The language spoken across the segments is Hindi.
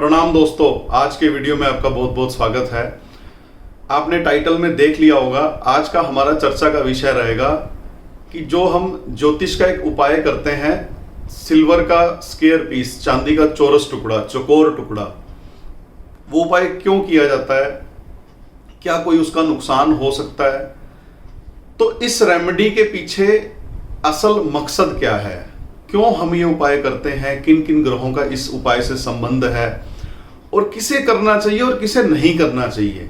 प्रणाम दोस्तों, आज के वीडियो में आपका बहुत बहुत स्वागत है। आपने टाइटल में देख लिया होगा, आज का हमारा चर्चा का विषय रहेगा कि जो हम ज्योतिष का एक उपाय करते हैं, सिल्वर का स्क्वायर पीस, चांदी का चौरस टुकड़ा, चौकोर टुकड़ा, वो उपाय क्यों किया जाता है, क्या कोई उसका नुकसान हो सकता है, तो इस रेमेडी के पीछे असल मकसद क्या है, क्यों हम ये उपाय करते हैं, किन किन ग्रहों का इस उपाय से संबंध है और किसे करना चाहिए और किसे नहीं करना चाहिए,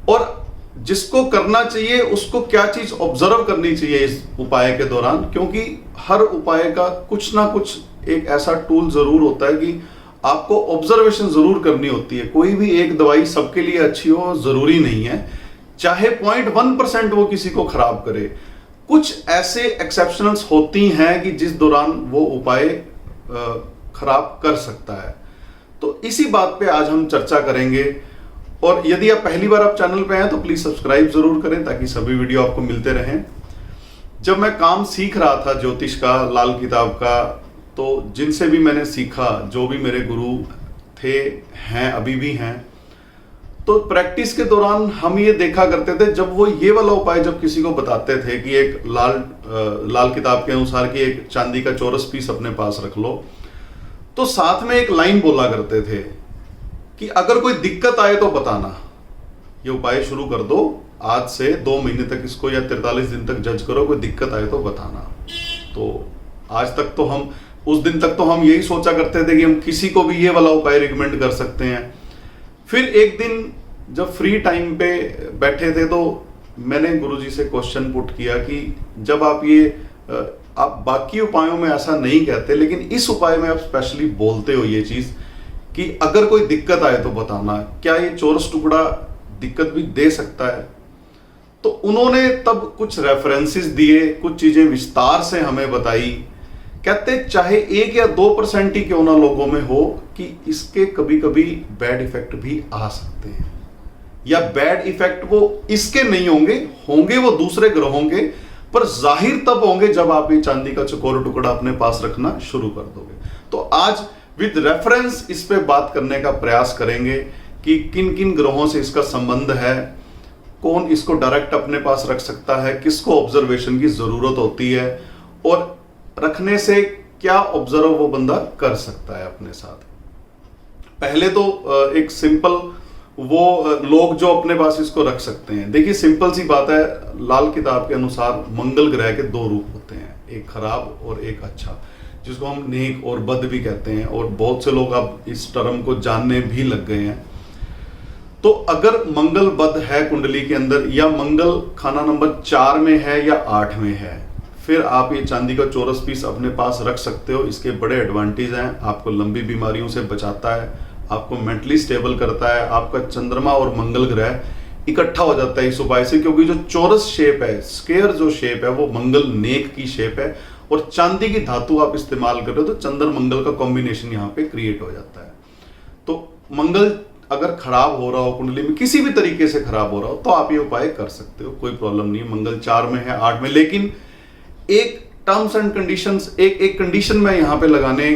और जिसको करना चाहिए उसको क्या चीज ऑब्जर्व करनी चाहिए इस उपाय के दौरान। क्योंकि हर उपाय का कुछ ना कुछ एक ऐसा टूल जरूर होता है कि आपको ऑब्जर्वेशन जरूर करनी होती है। कोई भी एक दवाई सबके लिए अच्छी हो जरूरी नहीं है, चाहे 0.1% वो किसी को खराब करे। कुछ ऐसे एक्सेप्शनल्स होती हैं कि जिस दौरान वो उपाय खराब कर सकता है। तो इसी बात पे आज हम चर्चा करेंगे। और यदि आप पहली बार आप चैनल पे हैं तो प्लीज सब्सक्राइब जरूर करें ताकि सभी वीडियो आपको मिलते रहें। जब मैं काम सीख रहा था ज्योतिष का, लाल किताब का, तो जिनसे भी मैंने सीखा, जो भी मेरे गुरु थे, हैं, अभी भी हैं, तो प्रैक्टिस के दौरान हम ये देखा करते थे, जब वो ये वाला उपाय जब किसी को बताते थे कि एक लाल किताब के अनुसार कि एक चांदी का चौरस पीस अपने पास रख लो, तो साथ में एक लाइन बोला करते थे कि अगर कोई दिक्कत आए तो बताना, ये उपाय शुरू कर दो, आज से 2 महीने तक इसको या 43 दिन तक जज करो, कोई दिक्कत आए तो बताना। तो आज तक तो हम, उस दिन तक तो हम यही सोचा करते थे कि हम किसी को भी ये वाला उपाय रिकमेंड कर सकते हैं। फिर एक दिन जब फ्री टाइम पे बैठे थे तो मैंने गुरुजी से क्वेश्चन पुट किया कि जब आप बाकी उपायों में ऐसा नहीं कहते, लेकिन इस उपाय में आप स्पेशली बोलते हो ये चीज कि अगर कोई दिक्कत आए तो बताना, क्या ये चौरस टुकड़ा दिक्कत भी दे सकता है? तो उन्होंने तब कुछ रेफरेंसेस दिए, कुछ चीजें विस्तार से हमें बताई। कहते चाहे 1 या 2% ही क्यों ना लोगों में हो कि इसके कभी कभी बैड इफेक्ट भी आ सकते हैं, या बैड इफेक्ट वो इसके नहीं होंगे वो दूसरे ग्रहों के, पर जाहिर तब होंगे जब आप ये चांदी का चौकोर टुकड़ा अपने पास रखना शुरू कर दोगे। तो आज विद रेफरेंस इस पे बात करने का प्रयास करेंगे कि किन किन ग्रहों से इसका संबंध है, कौन इसको डायरेक्ट अपने पास रख सकता है, किसको ऑब्जर्वेशन की जरूरत होती है, और रखने से क्या ऑब्जर्व वो बंदा कर सकता है अपने साथ। पहले तो एक सिंपल वो लोग जो अपने पास इसको रख सकते हैं, देखिए सिंपल सी बात है, लाल किताब के अनुसार मंगल ग्रह के 2 रूप होते हैं, एक खराब और एक अच्छा, जिसको हम नेक और बद भी कहते हैं, और बहुत से लोग अब इस टर्म को जानने भी लग गए हैं। तो अगर मंगल बद है कुंडली के अंदर, या मंगल खाना नंबर 4 में है या 8 में है, फिर आप ये चांदी का चौरस पीस अपने पास रख सकते हो। इसके बड़े एडवांटेज हैं, आपको लंबी बीमारियों से बचाता है, आपको मेंटली स्टेबल करता है, आपका चंद्रमा और मंगल ग्रह इकट्ठा हो जाता है इस उपाय से। क्योंकि जो चौरस शेप है, स्क्वायर जो शेप है, वो मंगल नेक की शेप है, और चांदी की धातु आप इस्तेमाल कर रहे हो तो चंद्र मंगल का कॉम्बिनेशन यहाँ पे क्रिएट हो जाता है। तो मंगल अगर खराब हो रहा हो कुंडली में, किसी भी तरीके से खराब हो रहा हो, तो आप ये उपाय कर सकते हो, कोई प्रॉब्लम नहीं है। मंगल 4 में है, 8 में, लेकिन एक टर्म्स एंड कंडीशंस, एक कंडीशन मैं यहाँ पे लगाने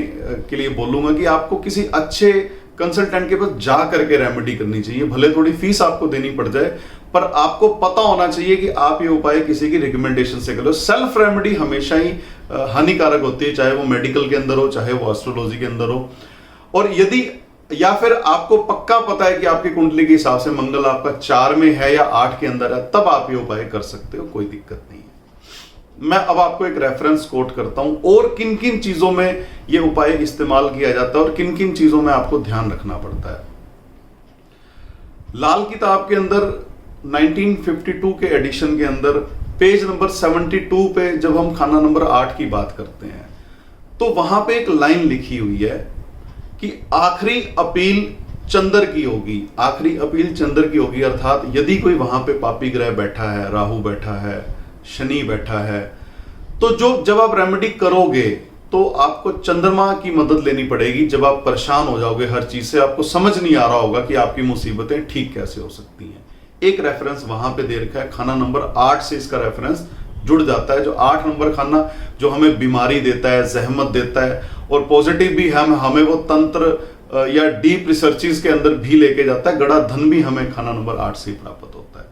के लिए बोलूंगा कि आपको किसी अच्छे कंसल्टेंट के पास जा करके रेमेडी करनी चाहिए। भले थोड़ी फीस आपको देनी पड़ जाए, पर आपको पता होना चाहिए कि आप ये उपाय किसी की रिकमेंडेशन से करो। सेल्फ रेमेडी हमेशा ही हानिकारक होती है, चाहे वो मेडिकल के अंदर हो, चाहे वो एस्ट्रोलॉजी के अंदर हो। और यदि, या फिर आपको पक्का पता है कि आपकी कुंडली के हिसाब से मंगल आपका 4 में है या 8 के अंदर है, तब आप ये उपाय कर सकते हो, कोई दिक्कत नहीं है। मैं अब आपको एक रेफरेंस कोट करता हूं, और किन किन चीजों में यह उपाय इस्तेमाल किया जाता है और किन किन चीजों में आपको ध्यान रखना पड़ता है। लाल किताब के अंदर 1952 के एडिशन के अंदर पेज नंबर 72 पे जब हम खाना नंबर 8 की बात करते हैं, तो वहां पे एक लाइन लिखी हुई है कि आखिरी अपील चंद्र की होगी, आखिरी अपील चंद्र की होगी। अर्थात यदि कोई वहां पे पापी ग्रह बैठा है, राहु बैठा है, शनि बैठा है, तो जब आप रेमेडी करोगे तो आपको चंद्रमा की मदद लेनी पड़ेगी। जब आप परेशान हो जाओगे हर चीज से, आपको समझ नहीं आ रहा होगा कि आपकी मुसीबतें ठीक कैसे हो सकती हैं, एक रेफरेंस वहां पे दे रखा है। खाना नंबर 8 से इसका रेफरेंस जुड़ जाता है। जो 8 नंबर खाना जो हमें बीमारी देता है, जहमत देता है, और पॉजिटिव भी हमें वो तंत्र या डीप रिसर्चेस के अंदर भी लेके जाता है। गड़ा धन भी हमें खाना नंबर 8 से ही प्राप्त होता है।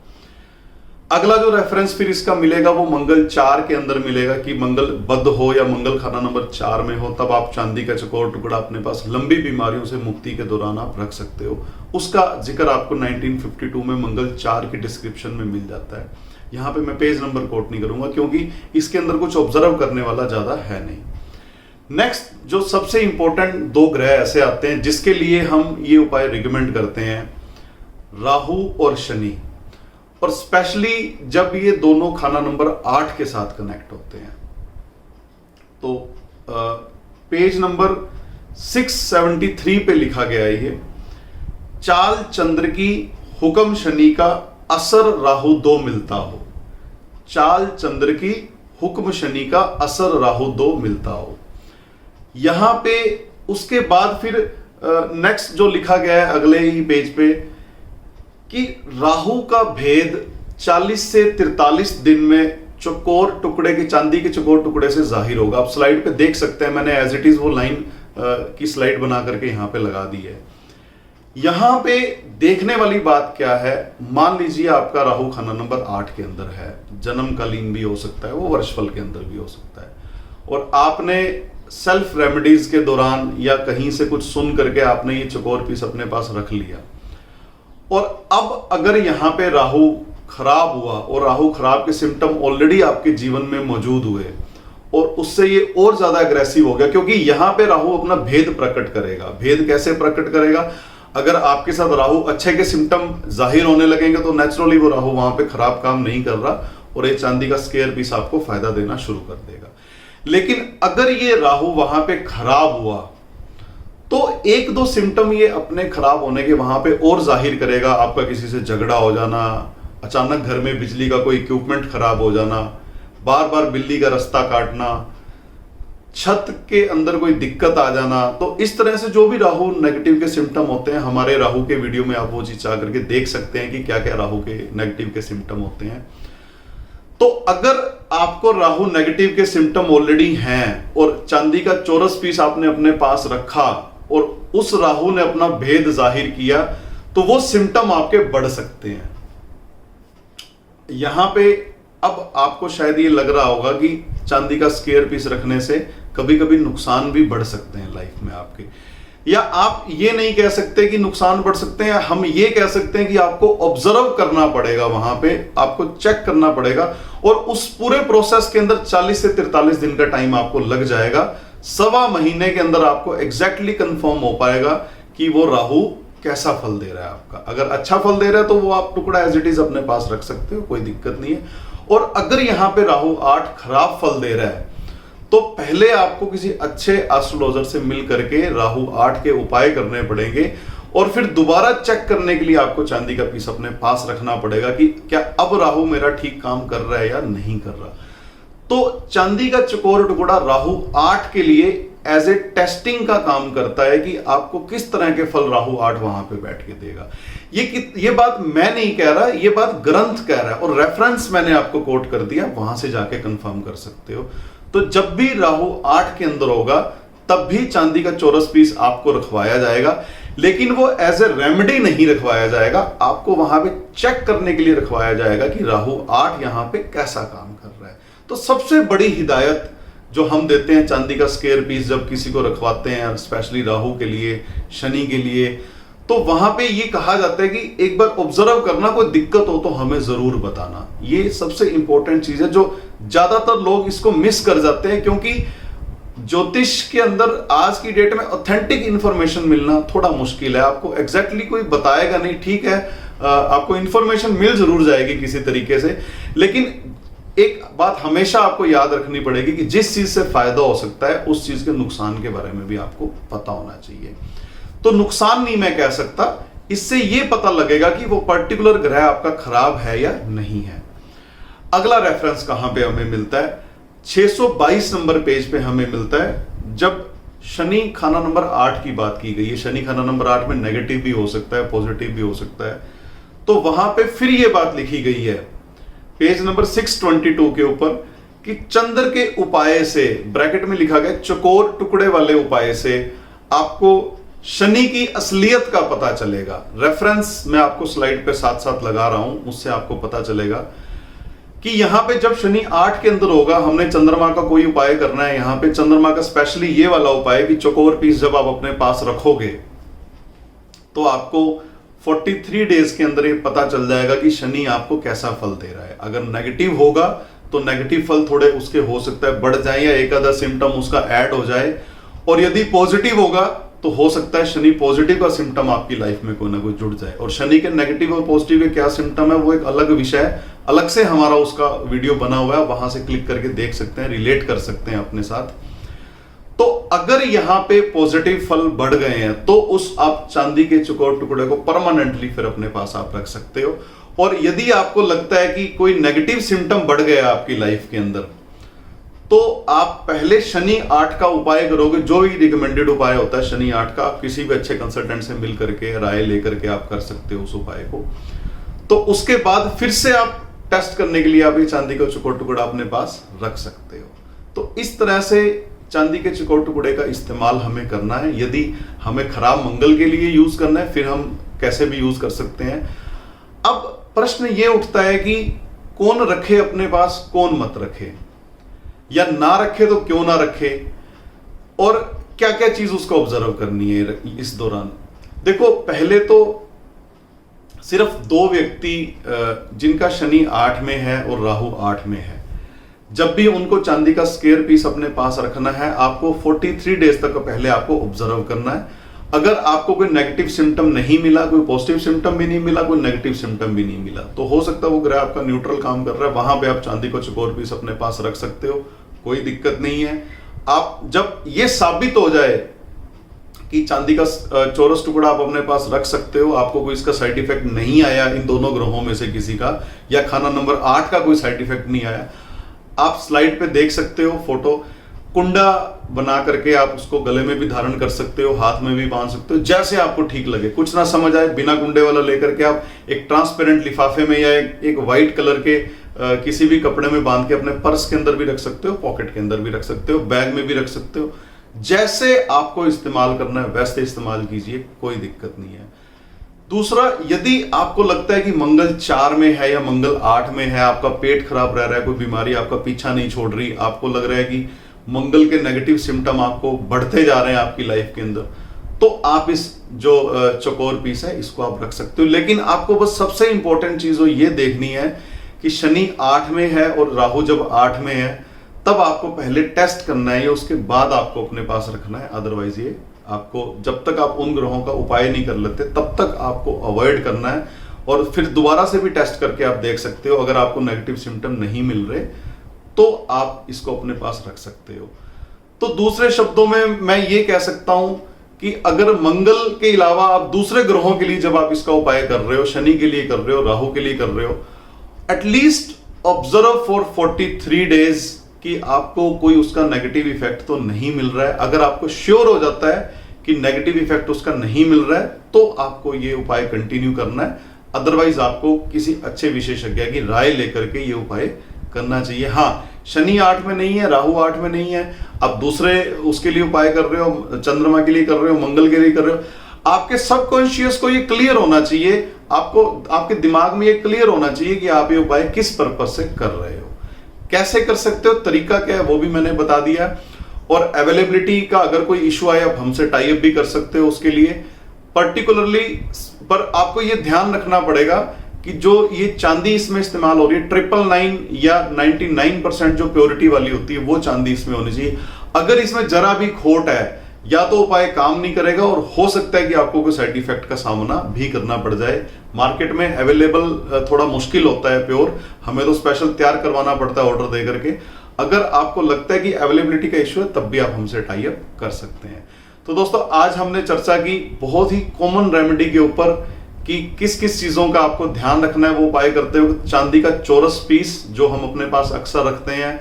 अगला जो रेफरेंस फिर इसका मिलेगा वो मंगल 4 के अंदर मिलेगा कि मंगल बद हो या मंगल खाना नंबर 4 में हो, तब आप चांदी का चकोर टुकड़ा अपने पास लंबी बीमारियों से मुक्ति के दौरान आप रख सकते हो। उसका जिक्र आपको 1952 में मंगल 4 की डिस्क्रिप्शन में मिल जाता है। यहाँ पे मैं पेज नंबर कोट नहीं करूंगा क्योंकि इसके अंदर कुछ ऑब्जर्व करने वाला ज्यादा है नहीं। नेक्स्ट जो सबसे इंपॉर्टेंट 2 ग्रह ऐसे आते हैं जिसके लिए हम ये उपाय रिकमेंड करते हैं, राहु और शनि, और स्पेशली जब ये दोनों खाना नंबर 8 के साथ कनेक्ट होते हैं। तो पेज नंबर 673 पे लिखा गया है ये, चाल चंद्र की हुक्म शनि का असर राहु 2 मिलता हो। चाल चंद्र की हुक्म शनि का असर राहु 2 मिलता हो। यहां पे उसके बाद फिर नेक्स्ट जो लिखा गया है अगले ही पेज पे कि राहु का भेद 40 से 43 दिन में चकोर टुकड़े के, चांदी के चकोर टुकड़े से जाहिर होगा। आप स्लाइड पे देख सकते हैं, मैंने एज इट इज वो लाइन की स्लाइड बना करके यहां पे लगा दी है। यहां पे देखने वाली बात क्या है, मान लीजिए आपका राहु खाना नंबर 8 के अंदर है, जन्मकालीन भी हो सकता है, वो वर्षफल के अंदर भी हो सकता है, और आपने सेल्फ रेमेडीज के दौरान या कहीं से कुछ सुन करके आपने ये चकोर पीस अपने पास रख लिया, और अब अगर यहां पे राहु खराब हुआ और राहु खराब के सिम्टम ऑलरेडी आपके जीवन में मौजूद हुए और उससे ये और ज्यादा अग्रेसिव हो गया, क्योंकि यहां पे राहु अपना भेद प्रकट करेगा। भेद कैसे प्रकट करेगा? अगर आपके साथ राहु अच्छे के सिम्टम जाहिर होने लगेंगे तो नेचुरली वो राहु वहां पे खराब काम नहीं कर रहा और ये चांदी का स्क्वायर पीस आपको फायदा देना शुरू कर देगा। लेकिन अगर ये राहु वहां पे खराब हुआ तो 1-2 सिम्टम ये अपने खराब होने के वहां पे और जाहिर करेगा। आपका किसी से झगड़ा हो जाना, अचानक घर में बिजली का कोई इक्विपमेंट खराब हो जाना, बार बार बिल्ली का रास्ता काटना, छत के अंदर कोई दिक्कत आ जाना। तो इस तरह से जो भी राहु नेगेटिव के सिम्टम होते हैं, हमारे राहु के वीडियो में आप वो चीज जा करके देख सकते हैं कि क्या क्या राहु के नेगेटिव के सिम्टम होते हैं। तो अगर आपको राहु नेगेटिव के सिम्टम ऑलरेडी हैं और चांदी का चौरस पीस आपने अपने पास रखा और उस राहु ने अपना भेद जाहिर किया, तो वो सिम्टम आपके बढ़ सकते हैं। यहां पे अब आपको शायद ये लग रहा होगा कि चांदी का स्क्वायर पीस रखने से कभी कभी नुकसान भी बढ़ सकते हैं लाइफ में आपके, या आप ये नहीं कह सकते कि नुकसान बढ़ सकते हैं, हम ये कह सकते हैं कि आपको ऑब्जर्व करना पड़ेगा, वहां पे आपको चेक करना पड़ेगा, और उस पूरे प्रोसेस के अंदर 40 से 43 दिन का टाइम आपको लग जाएगा। 1.25 महीने के अंदर आपको एग्जैक्टली कंफर्म हो पाएगा कि वो राहु कैसा फल दे रहा है आपका। अगर अच्छा फल दे रहा है तो वो आप टुकड़ा एज इट इज अपने पास रख सकते हो, कोई दिक्कत नहीं है। और अगर यहां पे राहु 8 खराब फल दे रहा है तो पहले आपको किसी अच्छे एस्ट्रोलॉजर से मिल करके राहु 8 के उपाय करने पड़ेंगे, और फिर दोबारा चेक करने के लिए आपको चांदी का पीस अपने पास रखना पड़ेगा कि क्या अब राहु मेरा ठीक काम कर रहा है या नहीं कर रहा। तो चांदी का चकोर टुकड़ा राहु 8 के लिए एज ए टेस्टिंग का काम करता है कि आपको किस तरह के फल राहु 8 वहां पे बैठ के देगा। ये बात मैं नहीं कह रहा, ये बात ग्रंथ कह रहा है, और रेफरेंस मैंने आपको कोट कर दिया, वहां से जाके कंफर्म कर सकते हो। तो जब भी राहु 8 के अंदर होगा तब भी चांदी का चौरस पीस आपको रखवाया जाएगा, लेकिन वो एज ए रेमेडी नहीं रखवाया जाएगा, आपको वहां पे चेक करने के लिए रखवाया जाएगा कि राहु 8 यहां पे कैसा काम कर रहा है। तो सबसे बड़ी हिदायत जो हम देते हैं चांदी का स्क्वायर पीस जब किसी को रखवाते हैं, स्पेशली राहु के लिए, शनि के लिए, तो वहां पे ये कहा जाता है कि एक बार ऑब्जर्व करना, कोई दिक्कत हो तो हमें जरूर बताना। ये सबसे इंपॉर्टेंट चीज है जो ज्यादातर लोग इसको मिस कर जाते हैं, क्योंकि ज्योतिष के अंदर आज की डेट में ऑथेंटिक इंफॉर्मेशन मिलना थोड़ा मुश्किल है। आपको एग्जैक्टली कोई बताएगा नहीं, ठीक है, आपको इंफॉर्मेशन मिल जरूर जाएगी किसी तरीके से, लेकिन एक बात हमेशा आपको याद रखनी पड़ेगी कि जिस चीज से फायदा हो सकता है उस चीज के नुकसान के बारे में भी आपको पता होना चाहिए। तो नुकसान नहीं मैं कह सकता, इससे यह पता लगेगा कि वो पर्टिकुलर ग्रह आपका खराब है या नहीं है। अगला रेफरेंस कहां पे हमें मिलता है? 622 नंबर पेज पे हमें मिलता है, जब शनि खाना नंबर 8 की बात की गई है। शनि खाना नंबर 8 में नेगेटिव भी हो सकता है, पॉजिटिव भी हो सकता है। तो वहां पे फिर ये बात लिखी गई है पेज नंबर 622 के ऊपर कि चंद्र के उपाय से, ब्रैकेट में लिखा गया चकोर टुकड़े वाले उपाय से, आपको शनि की असलियत का पता चलेगा। रेफरेंस मैं आपको स्लाइड पे साथ साथ लगा रहा हूं, उससे आपको पता चलेगा कि यहां पे जब शनि 8 के अंदर होगा, हमने चंद्रमा का कोई उपाय करना है। यहां पे चंद्रमा का स्पेशली ये वाला उपाय कि चौकोर पीस जब आप अपने पास रखोगे तो आपको 43 डेज के अंदर ये पता चल जाएगा कि शनि आपको कैसा फल दे रहा है। अगर नेगेटिव होगा तो नेगेटिव फल थोड़े उसके हो सकता है बढ़ जाए या एक आधा सिम्टम उसका ऐड हो जाए, और यदि पॉजिटिव होगा तो हो सकता है शनि पॉजिटिव का सिम्टम आपकी लाइफ में कोई ना कोई जुड़ जाए। और शनि के नेगेटिव और पॉजिटिव के क्या सिम्टम है वो एक अलग विषय है, अलग से हमारा उसका वीडियो बना हुआ है, वहां से क्लिक करके देख सकते हैं, रिलेट कर सकते हैं अपने साथ। तो अगर यहां पे पॉजिटिव फल बढ़ गए हैं तो उस आप चांदी के चौकोर टुकड़े को परमानेंटली फिर अपने पास आप रख सकते हो। और यदि आपको लगता है कि कोई नेगेटिव सिम्टम बढ़ गया आपकी लाइफ के अंदर, तो आप पहले शनि 8 का उपाय करोगे। जो भी रिकमेंडेड उपाय होता है शनि 8 का, आप किसी भी अच्छे कंसल्टेंट से मिल करके राय लेकर के आप कर सकते हो उस उपाय को। तो उसके बाद फिर से आप टेस्ट करने के लिए आप ये चांदी का चौकोर टुकड़ा अपने पास रख सकते हो। तो इस तरह से चांदी के चौकोर टुकड़े का इस्तेमाल हमें करना है। यदि हमें खराब मंगल के लिए यूज करना है, फिर हम कैसे भी यूज कर सकते हैं। अब प्रश्न ये उठता है कि कौन रखे अपने पास, कौन मत रखे, या ना रखे तो क्यों ना रखे, और क्या क्या चीज उसको ऑब्जर्व करनी है इस दौरान। देखो, पहले तो सिर्फ 2 व्यक्ति जिनका शनि 8 में है और राहु 8 में है, जब भी उनको चांदी का स्क्वायर पीस अपने पास रखना है, आपको 43 डेज तक पहले आपको ऑब्जर्व करना है। अगर आपको कोई नेगेटिव सिम्टम नहीं मिला, कोई पॉजिटिव सिम्टम भी नहीं मिला, कोई नेगेटिव सिम्टम भी नहीं मिला, तो हो सकता है वो ग्रह आपका न्यूट्रल काम कर रहा है, वहां पे आप चांदी को चौकोर पीस अपने पास रख सकते हो, कोई दिक्कत नहीं है। आप जब ये साबित हो जाए कि चांदी का चौरस टुकड़ा आप अपने पास रख सकते हो, आपको कोई इसका साइड इफेक्ट नहीं आया इन दोनों ग्रहों में से किसी का, या खाना नंबर 8 का कोई साइड इफेक्ट नहीं आया, आप स्लाइड पे देख सकते हो फोटो। कुंडा बना करके आप उसको गले में भी धारण कर सकते हो, हाथ में भी बांध सकते हो, जैसे आपको ठीक लगे। कुछ ना समझ आए, बिना कुंडे वाला लेकर के आप एक ट्रांसपेरेंट लिफाफे में या एक व्हाइट कलर के किसी भी कपड़े में बांध के अपने पर्स के अंदर भी रख सकते हो, पॉकेट के अंदर भी रख सकते हो, बैग में भी रख सकते हो। जैसे आपको इस्तेमाल करना है वैसे इस्तेमाल कीजिए, कोई दिक्कत नहीं है। दूसरा, यदि आपको लगता है कि मंगल 4 में है या मंगल 8 में है, आपका पेट खराब रह रहा है, कोई बीमारी आपका पीछा नहीं छोड़ रही, आपको लग रहा है कि मंगल के नेगेटिव सिम्टम आपको बढ़ते जा रहे हैं आपकी लाइफ के अंदर, तो आप इस जो चौकोर पीस है इसको आप रख सकते हो। लेकिन आपको बस सबसे इंपॉर्टेंट चीज ये देखनी है कि शनि 8 में है और राहु जब 8 में है, तब आपको पहले टेस्ट करना है, उसके बाद आपको अपने पास रखना है। अदरवाइज ये आपको, जब तक आप उन ग्रहों का उपाय नहीं कर लेते तब तक आपको अवॉइड करना है। और फिर दोबारा से भी टेस्ट करके आप देख सकते हो, अगर आपको नेगेटिव सिम्टम नहीं मिल रहे तो आप इसको अपने पास रख सकते हो। तो दूसरे शब्दों में मैं ये कह सकता हूं कि अगर मंगल के अलावा आप दूसरे ग्रहों के लिए जब आप इसका उपाय कर रहे हो, शनि के लिए कर रहे हो, राहु के लिए कर रहे हो, एटलीस्ट ऑब्जर्व फॉर 43 डेज कि आपको कोई उसका नेगेटिव इफेक्ट तो नहीं मिल रहा है। अगर आपको श्योर हो जाता है कि नेगेटिव इफेक्ट उसका नहीं मिल रहा है तो आपको ये उपाय कंटिन्यू करना है। अदरवाइज आपको किसी अच्छे विशेषज्ञ की राय लेकर के ये उपाय करना चाहिए। हाँ, शनि 8 में नहीं है, राहु 8 में नहीं है, आप दूसरे उसके लिए उपाय कर रहे हो, चंद्रमा के लिए कर रहे हो, मंगल के लिए कर रहे हो, आपके सबकॉन्शियस को ये क्लियर होना चाहिए, आपको आपके दिमाग में ये क्लियर होना चाहिए कि आप ये उपाय किस पर्पज से कर रहे हो, कैसे कर सकते हो, तरीका क्या है वो भी मैंने बता दिया। और अवेलेबिलिटी का अगर कोई इशू आए आप हमसे टाई अप भी कर सकते हो उसके लिए पर्टिकुलरली। पर आपको ये ध्यान रखना पड़ेगा कि जो ये चांदी इसमें इस्तेमाल हो रही है 999 या 99% जो प्योरिटी वाली होती है वो चांदी इसमें होनी चाहिए। अगर इसमें जरा भी खोट है या तो उपाय काम नहीं करेगा और हो सकता है कि आपको कोई साइड इफेक्ट का सामना भी करना पड़ जाए। मार्केट में अवेलेबल थोड़ा मुश्किल होता है प्योर, हमें तो स्पेशल तैयार करवाना पड़ता है ऑर्डर दे करके। अगर आपको लगता है कि अवेलेबिलिटी का इश्यू है तब भी आप हमसे टाई अप कर सकते हैं। तो दोस्तों, आज हमने चर्चा की बहुत ही कॉमन रेमेडी के ऊपर कि किस किस चीजों का आपको ध्यान रखना है वो उपाय करते हुए। चांदी का चौरस पीस जो हम अपने पास अक्सर रखते हैं,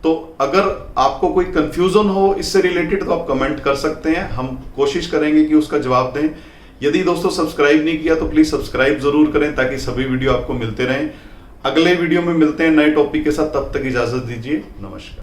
तो अगर आपको कोई कंफ्यूजन हो इससे रिलेटेड तो आप कमेंट कर सकते हैं, हम कोशिश करेंगे कि उसका जवाब दें। यदि दोस्तों सब्सक्राइब नहीं किया तो प्लीज सब्सक्राइब जरूर करें ताकि सभी वीडियो आपको मिलते रहें। अगले वीडियो में मिलते हैं नए टॉपिक के साथ, तब तक इजाजत दीजिए, नमस्कार।